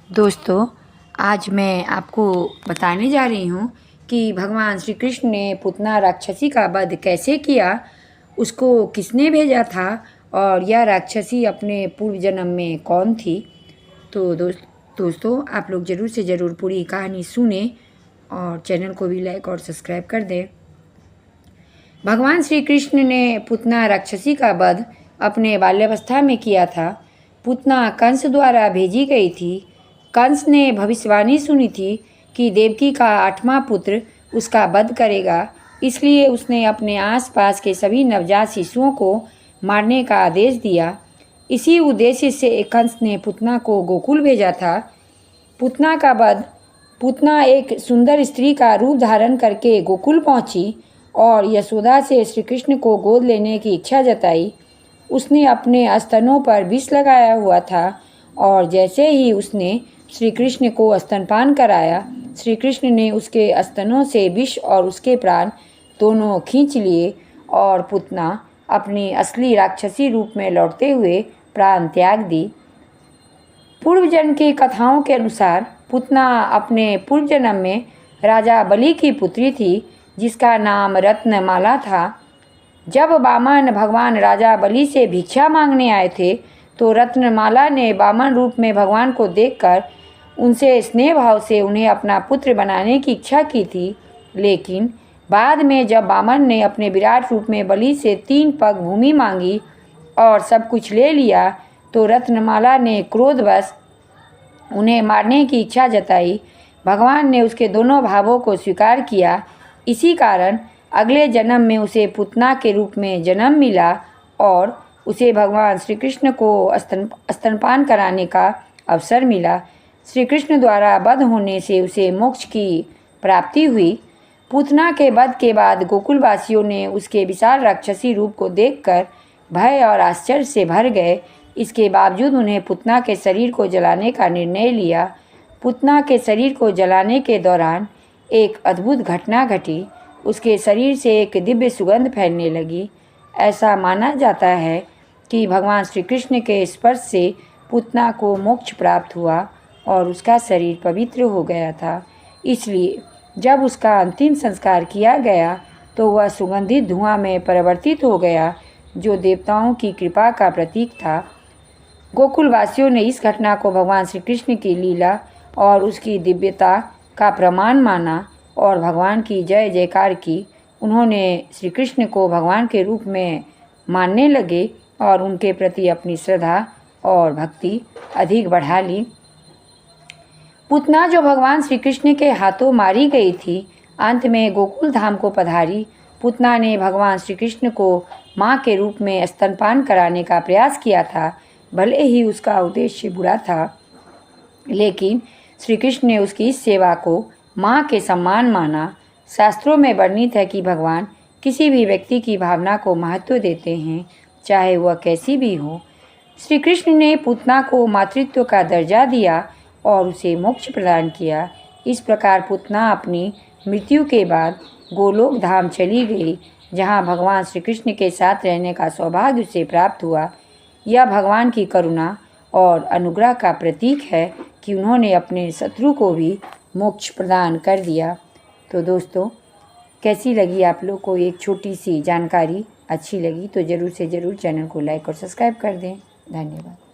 दोस्तों, आज मैं आपको बताने जा रही हूँ कि भगवान श्री कृष्ण ने पूतना राक्षसी का वध कैसे किया, उसको किसने भेजा था और यह राक्षसी अपने पूर्व जन्म में कौन थी। तो दोस्तों आप लोग ज़रूर से ज़रूर पूरी कहानी सुने और चैनल को भी लाइक और सब्सक्राइब कर दें। भगवान श्री कृष्ण ने पूतना राक्षसी का वध अपने बाल्यावस्था में किया था। पूतना कंस द्वारा भेजी गई थी। कंस ने भविष्यवाणी सुनी थी कि देवकी का 8वां पुत्र उसका वध करेगा, इसलिए उसने अपने आसपास के सभी नवजात शिशुओं को मारने का आदेश दिया। इसी उद्देश्य से कंस ने पूतना को गोकुल भेजा था। पूतना का वध। पूतना एक सुंदर स्त्री का रूप धारण करके गोकुल पहुंची और यशोदा से श्री कृष्ण को गोद लेने की इच्छा जताई। उसने अपने स्तनों पर विष लगाया हुआ था और जैसे ही उसने श्री कृष्ण को स्तनपान कराया, श्री कृष्ण ने उसके स्तनों से विष और उसके प्राण दोनों खींच लिए और पूतना अपनी असली राक्षसी रूप में लौटते हुए प्राण त्याग दी। पूर्व जन्म की कथाओं के अनुसार पूतना अपने पूर्व जन्म में राजा बलि की पुत्री थी, जिसका नाम रत्नमाला था। जब वामन भगवान राजा बलि से भिक्षा मांगने आए थे तो रत्नमाला ने वामन रूप में भगवान को देखकर उनसे स्नेह भाव से उन्हें अपना पुत्र बनाने की इच्छा की थी। लेकिन बाद में जब वामन ने अपने विराट रूप में बलि से 3 पग भूमि मांगी और सब कुछ ले लिया तो रत्नमाला ने क्रोधवश उन्हें मारने की इच्छा जताई। भगवान ने उसके दोनों भावों को स्वीकार किया। इसी कारण अगले जन्म में उसे पूतना के रूप में जन्म मिला और उसे भगवान श्री कृष्ण को स्तनपान कराने का अवसर मिला। श्री कृष्ण द्वारा वध होने से उसे मोक्ष की प्राप्ति हुई। पूतना के वध के बाद गोकुलवासियों ने उसके विशाल राक्षसी रूप को देखकर भय और आश्चर्य से भर गए। इसके बावजूद उन्हें पूतना के शरीर को जलाने का निर्णय लिया। पूतना के शरीर को जलाने के दौरान एक अद्भुत घटना घटी। उसके शरीर से एक दिव्य सुगंध फैलने लगी। ऐसा माना जाता है कि भगवान श्री कृष्ण के स्पर्श से पूतना को मोक्ष प्राप्त हुआ और उसका शरीर पवित्र हो गया था। इसलिए जब उसका अंतिम संस्कार किया गया तो वह सुगंधित धुआं में परिवर्तित हो गया, जो देवताओं की कृपा का प्रतीक था। गोकुलवासियों ने इस घटना को भगवान श्री कृष्ण की लीला और उसकी दिव्यता का प्रमाण माना और भगवान की जय जयकार की। उन्होंने श्री कृष्ण को भगवान के रूप में मानने लगे और उनके प्रति अपनी श्रद्धा और भक्ति अधिक बढ़ा ली। पूतना, जो भगवान श्री कृष्ण के हाथों मारी गई थी, अंत में गोकुल धाम को पधारी। पूतना ने भगवान श्री कृष्ण को माँ के रूप में स्तनपान कराने का प्रयास किया था। भले ही उसका उद्देश्य बुरा था, लेकिन श्री कृष्ण ने उसकी इस सेवा को माँ के सम्मान माना। शास्त्रों में वर्णित है कि भगवान किसी भी व्यक्ति की भावना को महत्व देते हैं, चाहे वह कैसी भी हो। श्री कृष्ण ने पूतना को मातृत्व का दर्जा दिया और उसे मोक्ष प्रदान किया। इस प्रकार पूतना अपनी मृत्यु के बाद गोलोक धाम चली गई, जहाँ भगवान श्री कृष्ण के साथ रहने का सौभाग्य उसे प्राप्त हुआ। यह भगवान की करुणा और अनुग्रह का प्रतीक है कि उन्होंने अपने शत्रु को भी मोक्ष प्रदान कर दिया। तो दोस्तों, कैसी लगी आप लोग को एक छोटी सी जानकारी? अच्छी लगी तो ज़रूर से ज़रूर चैनल को लाइक और सब्सक्राइब कर दें। धन्यवाद।